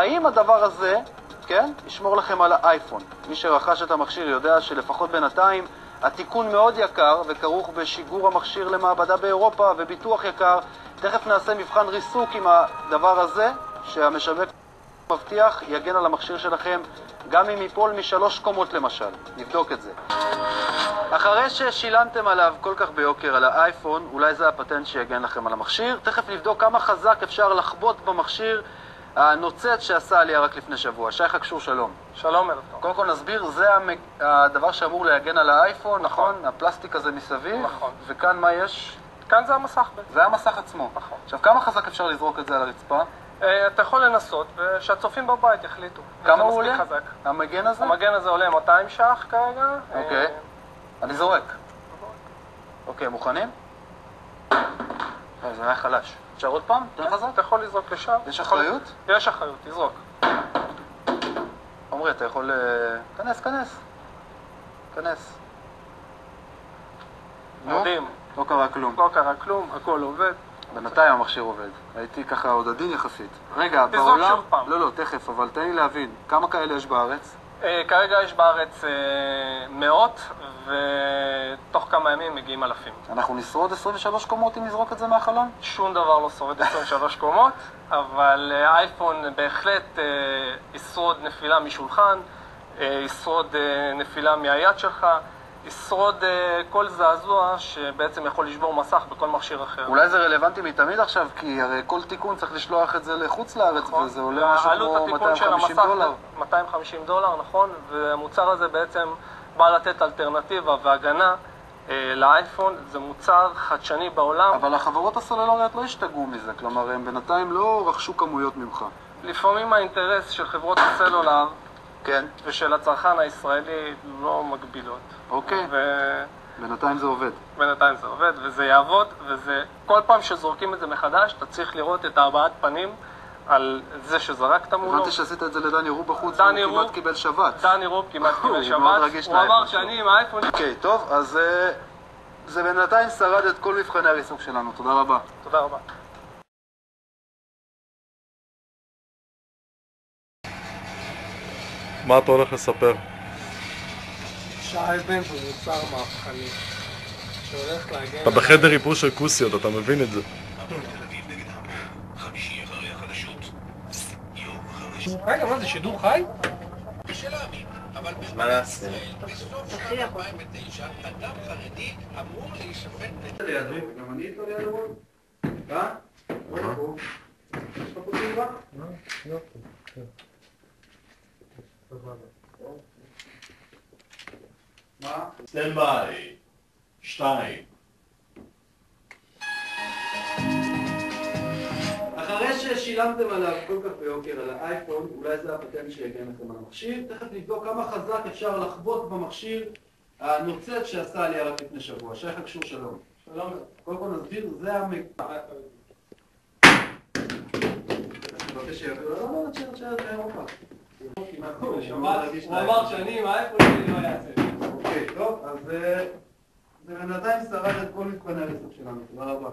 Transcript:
האם הדבר הזה, כן, ישמור לכם על האייפון? מי שרכש את המכשיר יודע שלפחות בינתיים התיקון מאוד יקר וכרוך בשיגור המכשיר למעבדה באירופה וביטוח יקר. תכף נעשה מבחן ריסוק עם הדבר הזה שהמשווק מבטיח יגן על המכשיר שלכם גם אם ייפול משלוש קומות למשל. נבדוק את זה. אחרי ששילמתם עליו כל כך ביוקר על האייפון, אולי זה הפטנט שיגן לכם על המכשיר. תכף נבדוק כמה חזק אפשר לחבוט במכשיר הנוצץ שעשה עליה רק לפני שבוע. שי חקשור, שלום. שלום, ערב טוב. קודם כל נסביר, זה הדבר שאמור להגן על האייפון, נכון? הפלסטיק הזה מסביב. נכון. וכאן מה יש? כאן זה המסך בעצם. זה המסך עצמו. נכון. עכשיו, כמה חזק אפשר לזרוק את זה על הרצפה? אתה יכול לנסות, ושהצופים בבית יחליטו. כמה הוא עולה? חזק. המגן הזה? המגן הזה עולה 200 ש"ח כרגע. אוקיי. אני זורק. אוקיי, מוכנים? זה היה חלש. אפשר עוד פעם? תן חזק? אתה יכול לזרוק לשם. יש אחריות? יש אחריות, תזרוק. עומרי, אתה יכול... כנס. מדהים. לא קרה כלום. לא קרה כלום, הכל עובד. בינתיים המכשיר עובד. הייתי ככה עוד עדין יחסית. רגע, תזרוק בעולם... שוב פעם. לא, תכף, אבל תן לי להבין. כמה כאלה יש בארץ? כרגע יש בארץ מאות, ותוך כמה ימים מגיעים אלפים. אנחנו נשרוד 23 קומות אם נזרוק את זה מהחלון? שום דבר לא שורד 23 קומות, אבל אייפון בהחלט ישרוד נפילה משולחן, ישרוד נפילה מהיד שלך, ישרוד כל זעזוע שבעצם יכול לשבור מסך בכל מכשיר אחר. אולי זה רלוונטי מתמיד עכשיו, כי הרי כל תיקון צריך לשלוח את זה לחוץ לארץ, נכון. וזה עולה משהו כמו $250. $250, נכון, והמוצר הזה בעצם בא לתת אלטרנטיבה והגנה לאייפון. זה מוצר חדשני בעולם. אבל החברות הסלולריות לא השתגעו מזה, כלומר הם בינתיים לא רכשו כמויות ממך. לפעמים האינטרס של חברות הסלולר כן. ושל הצרכן הישראלי לא מגבילות. אוקיי. בינתיים זה עובד. בינתיים זה עובד, וזה יעבוד, וזה... כל פעם שזורקים את זה מחדש, אתה צריך לראות את הבעת פנים על זה שזרקת מולו. הבנתי שעשית את זה לדני רוב בחוץ, הוא כמעט קיבל שבת. דני רוב כמעט קיבל שבת. הוא אמר שאני עם האייפון... אוקיי, טוב, אז זה בינתיים שרד את כל מבחני הריסוק שלנו. תודה רבה. תודה רבה. מה אתה הולך לספר? שי בן הוא מוצר מהפכני שהולך להגן... אתה בחדר ריפוי של כוסיות, אתה מבין את זה? רגע, מה זה שידור חי? מה נעשה? בסוף 2009 אדם חרדי אמור להישפט גם אני איתו ליד הרון? יש לך פה תאיבה? מה? סטנד ביי. 2. אחרי ששילמתם עליו כל כך ביוקר על האייפון, אולי זה הפטנט שיגן לכם על המכשיר. תכף נבדוק כמה חזק אפשר לחבוט במכשיר הנוצץ שעשה עליה רק לפני שבוע. שי חקשור, שלום. שלום. קודם כל נסביר, זה מבקש שיעביר, לא, תשאר באירופה. הוא אמר שאני עם האייפון שלי לא יעשה. אוקיי, טוב, אז זה בינתיים שרד את כל מבחני הריסוק שלנו. תודה רבה.